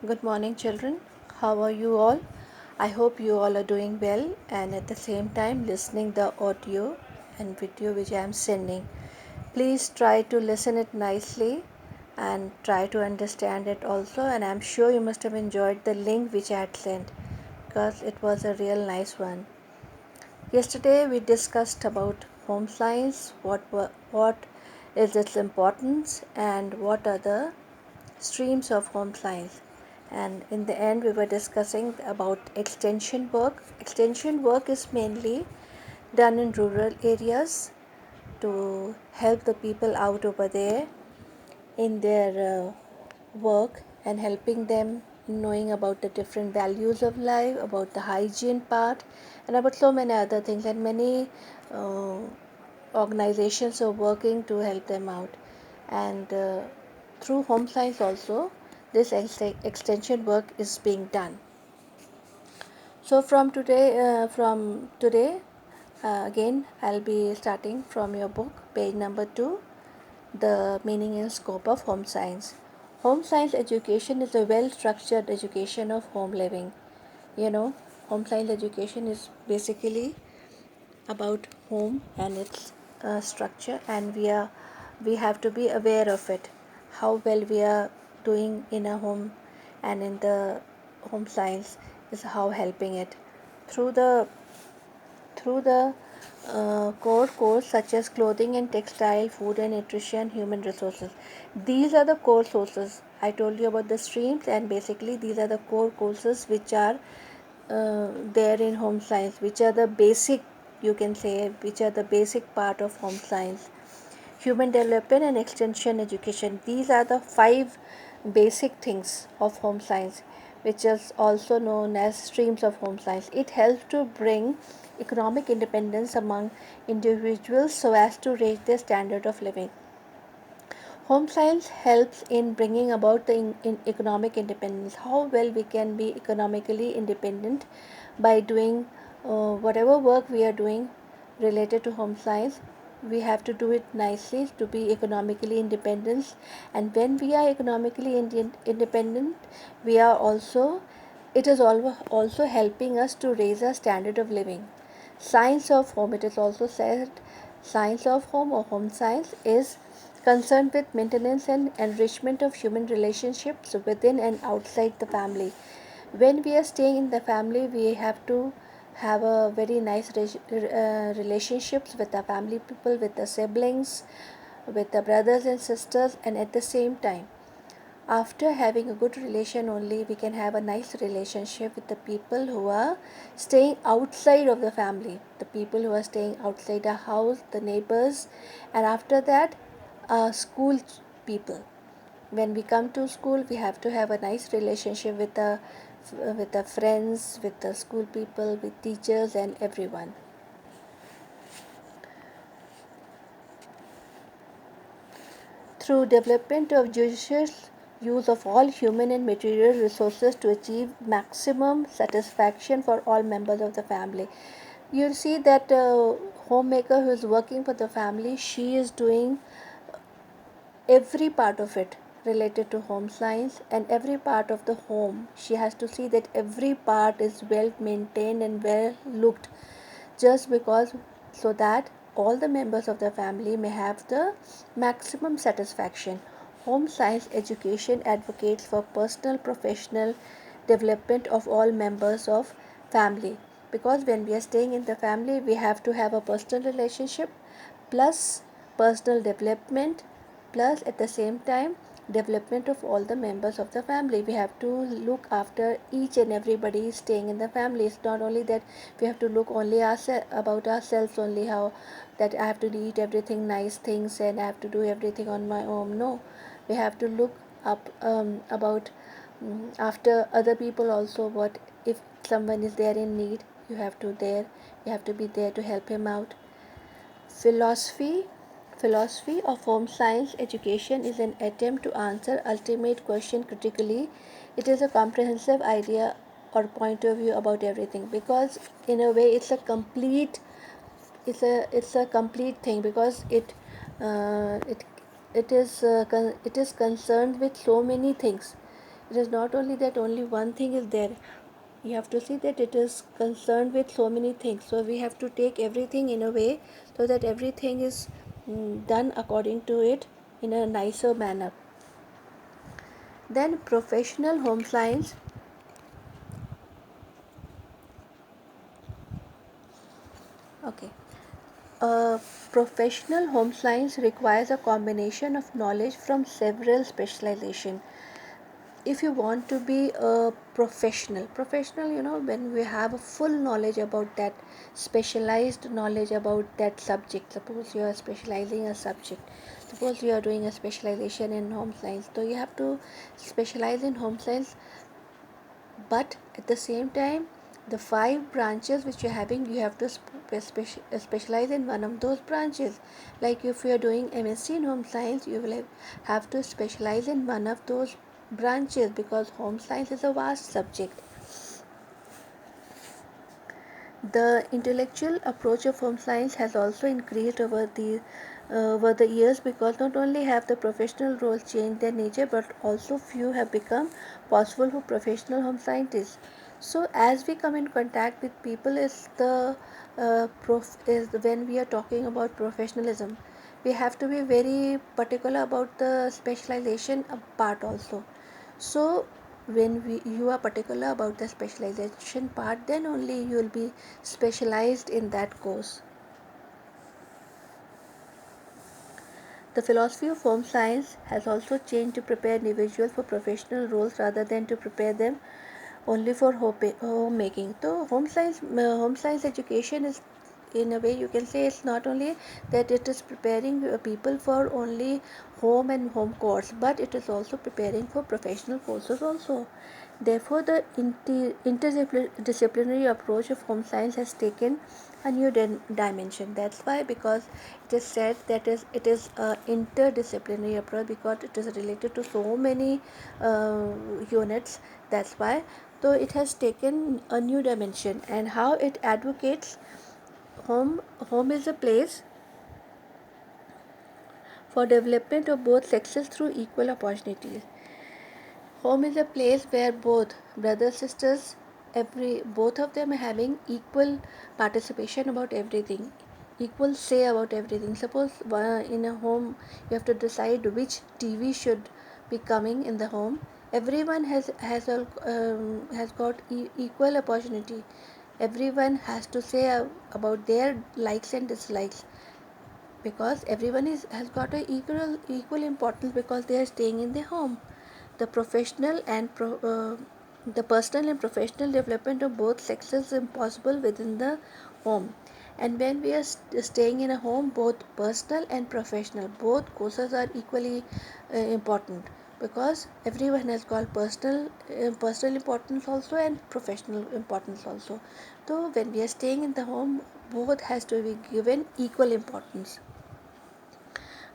Good morning, children. How are you all? I hope you all are doing well and at the same time listening the audio and video which I am sending. Please try to listen it nicely and try to understand it also, and I'm sure you must have enjoyed the link which I had sent because it was a real nice one. Yesterday we discussed about home science, what is its importance and what are the streams of home science, and in the end we were discussing about extension work. Extension work is mainly done in rural areas to help the people out over there in their work and helping them knowing about the different values of life, about the hygiene part, and about so many other things, and many uh, organizations are working to help them out. And through home science also this extension work is being done. So from today again I'll be starting from your book, page number 2, the meaning and scope of home science. Home science education is a well structured education of home living. You know, home science education is basically about home and its structure, and we have to be aware of it, how well we are doing in a home, and in the home science is how helping it through the core course such as clothing and textile, food and nutrition, human resources. These are the core sources. I told you about the streams, and basically these are the core courses which are there in home science, which are the basic, you can say, which are the basic part of home science. Human development and extension education. These are the five basic things of home science, which is also known as streams of home science. It helps to bring economic independence among individuals so as to raise their standard of living. Home science helps in bringing about the in economic independence, how well we can be economically independent by doing whatever work we are doing related to home science. We have to do it nicely to be economically independent, and when we are economically independent, we are also, it is also helping us to raise our standard of living. Science of home, it is also said, science of home or home science is concerned with maintenance and enrichment of human relationships within and outside the family. When we are staying in the family, we have to have a very nice relationships with the family people, with the siblings, with the brothers and sisters, and at the same time, after having a good relation only, we can have a nice relationship with the people who are staying outside of the family, the people who are staying outside our house, the neighbors, and after that school people. When we come to school, we have to have a nice relationship with the friends, with the school people, with teachers and everyone. Through development of judicious use of all human and material resources to achieve maximum satisfaction for all members of the family. You'll see that homemaker who is working for the family, she is doing every part of it related to home science, and every part of the home she has to see that every part is well maintained and well looked, just because, so that all the members of the family may have the maximum satisfaction. Home science education advocates for personal professional development of all members of family, because when we are staying in the family, we have to have a personal relationship plus personal development, plus at the same time development of all the members of the family. We have to look after each and everybody staying in the family. It's not only that we have to look only about ourselves only, how that I have to eat everything nice things and I have to do everything on my own. No, we have to look up about after other people also. What if someone is there in need, you have to be there to help him out. Philosophy of home science education is an attempt to answer ultimate question critically. It is a comprehensive idea or point of view about everything, because in a way it's a complete thing, because uh, it it is concerned with so many things. It is not only that only one thing is there. You have to see that it is concerned with so many things. So we have to take everything in a way so that everything is done according to it in a nicer manner. Then professional home science. Okay. Professional home science requires a combination of knowledge from several specialization. If you want to be a professional, when we have a full knowledge about that, specialized knowledge about that subject. Suppose you are specializing a subject, suppose you are doing a specialization in home science, so you have to specialize in home science, but at the same time the five branches which you're having, you have to specialize in one of those branches. Like if you are doing MSc in home science, you will have to specialize in one of those branches, because home science is a vast subject. The intellectual approach of home science has also increased over the years, because not only have the professional roles changed their nature, but also few have become possible for professional home scientists. So as we come in contact with people, is when we are talking about professionalism, we have to be very particular about the specialization part also. So when you are particular about the specialization part, then only you will be specialized in that course. The philosophy of home science has also changed to prepare individuals for professional roles rather than to prepare them only for homemaking. So home science education is, in a way you can say, it's not only that it is preparing people for only home and home course, but it is also preparing for professional courses also. Therefore, the interdisciplinary approach of home science has taken a new dimension. That's why, because it is said that it is a interdisciplinary approach, because it is related to so many units. That's why. So it has taken a new dimension, and how it advocates home. Home is a place for development of both sexes through equal opportunities. Home is a place where both brothers, sisters, both of them are having equal participation about everything, equal say about everything. Suppose in a home you have to decide which TV should be coming in the home. Everyone has got equal opportunity. Everyone has to say about their likes and dislikes, because everyone has got a equal importance, because they are staying in their home. The professional and the personal and professional development of both sexes is impossible within the home. And when we are staying in a home, both personal and professional, both courses are equally important, because everyone has got personal importance also and professional importance also. So when we are staying in the home, both has to be given equal importance.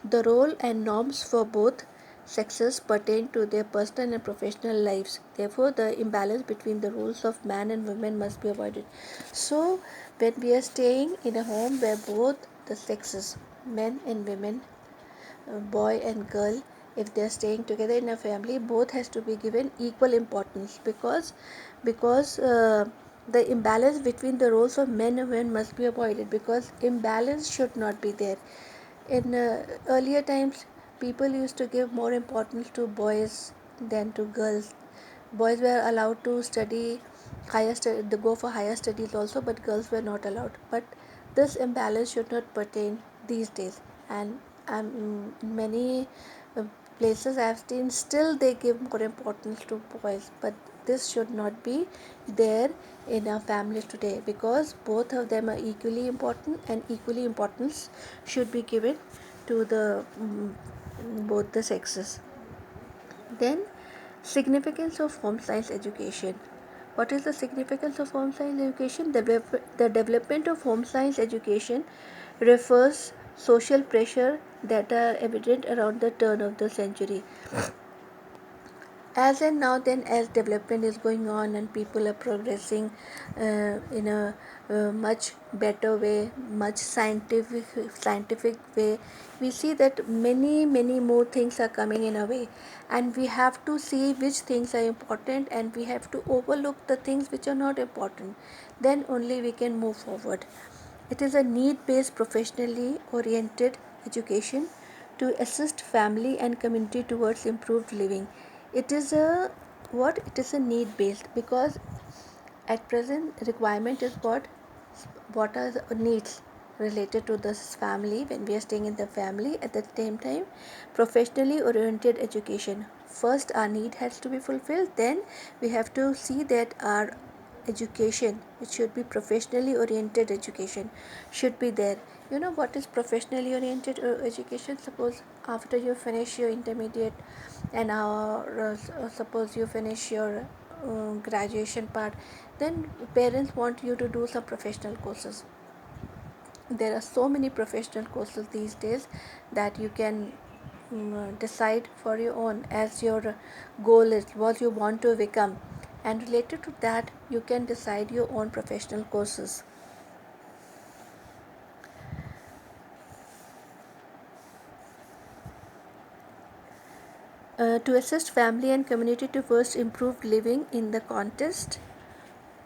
The role and norms for both sexes pertain to their personal and professional lives. Therefore, the imbalance between the roles of man and women must be avoided. So, when we are staying in a home where both the sexes, men and women, boy and girl, if they are staying together in a family, both has to be given equal importance, because the imbalance between the roles of men and women must be avoided, because imbalance should not be there. In earlier times, people used to give more importance to boys than to girls. Boys were allowed to study they go for higher studies also, but girls were not allowed. But this imbalance should not pertain these days. And in many uh, places I have seen, still they give more importance to boys, but this should not be there in our families today, because both of them are equally important, and equally importance should be given to the both the sexes. Then, significance of home science education. What is the significance of home science education? The development of home science education refers social pressure that are evident around the turn of the century. As and now then, as development is going on and people are progressing in a much better way, much scientific way, we see that many more things are coming in a way, and we have to see which things are important and we have to overlook the things which are not important. Then only we can move forward. It is a need based, professionally oriented education to assist family and community towards improved living. It is a what? It is a need based, because at present requirement is what are the needs related to this family when we are staying in the family. At the same time, professionally oriented education. First our need has to be fulfilled, then we have to see that our education, it should be professionally oriented education, should be there. You know what is professionally oriented education? Suppose after you finish your intermediate and suppose you finish your graduation part, then parents want you to do some professional courses. There are so many professional courses these days that you can decide for your own, as your goal is what you want to become, and related to that you can decide your own professional courses. To assist family and community to first improve living in the context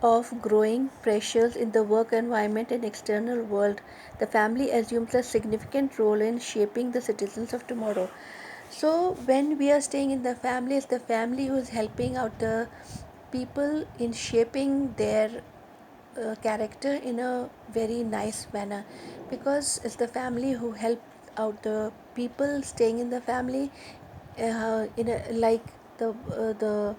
of growing pressures in the work environment and external world, the family assumes a significant role in shaping the citizens of tomorrow. So, when we are staying in the family, it's the family who is helping out the people in shaping their character in a very nice manner, because it's the family who help out the people staying in the family in a like the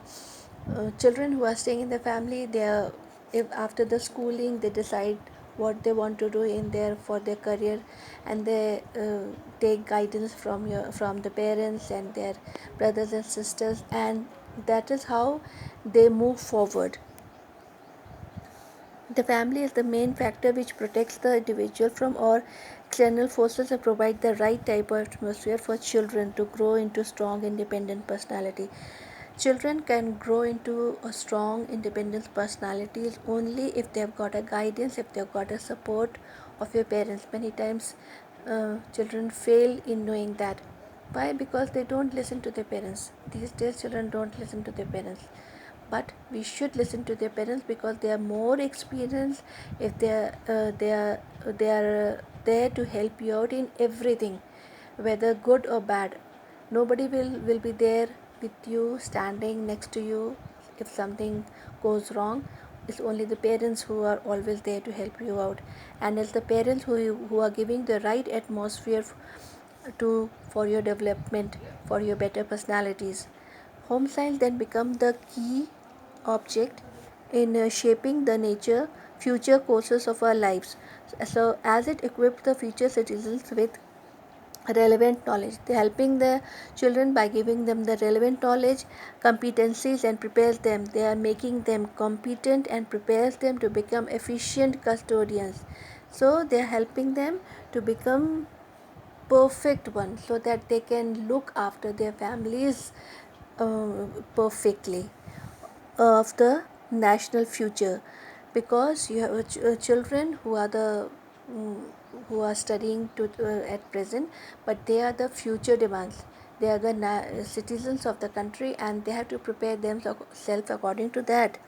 children who are staying in the family, they are, if after the schooling they decide what they want to do in their for their career, and they take guidance from the parents and their brothers and sisters, and that is how they move forward. The family is the main factor which protects the individual from all external forces and provide the right type of atmosphere for children to grow into strong independent personality. Children can grow into a strong independent personalities only if they have got a guidance, if they have got a support of your parents. Many times children fail in knowing that. Why? Because they don't listen to their parents. These days children don't listen to their parents, but we should listen to their parents because they are more experienced. If they are there to help you out in everything, whether good or bad. Nobody will be there with you, standing next to you if something goes wrong. It's only the parents who are always there to help you out, and it's the parents who are giving the right atmosphere to for your development, for your better personalities. Home science then become the key object in shaping the nature future courses of our lives. So as it equips the future citizens with relevant knowledge, they helping the children by giving them the relevant knowledge, competencies, and prepares them, they are making them competent and prepares them to become efficient custodians. So they are helping them to become perfect one, so that they can look after their families perfectly of the national future. Because you have children who are the mm, who are studying at present, but they are the future demands. They are the citizens of the country, and they have to prepare themselves according to that.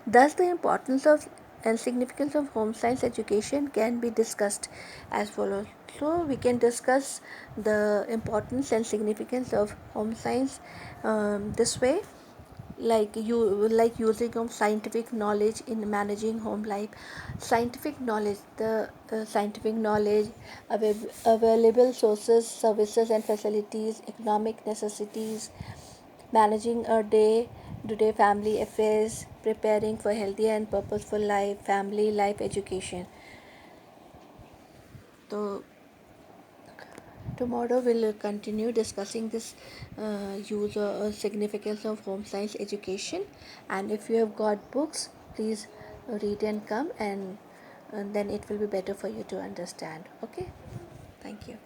Thus the importance of and significance of home science education can be discussed as follows. So we can discuss the importance and significance of home science this way, like using of scientific knowledge in managing home life. Scientific knowledge, the scientific knowledge, available sources, services and facilities, economic necessities, managing a day to day family affairs, preparing for healthy and purposeful life, family life education. So tomorrow we'll continue discussing this use or significance of home science education. And if you have got books, please read and come, and then it will be better for you to understand. Okay, thank you.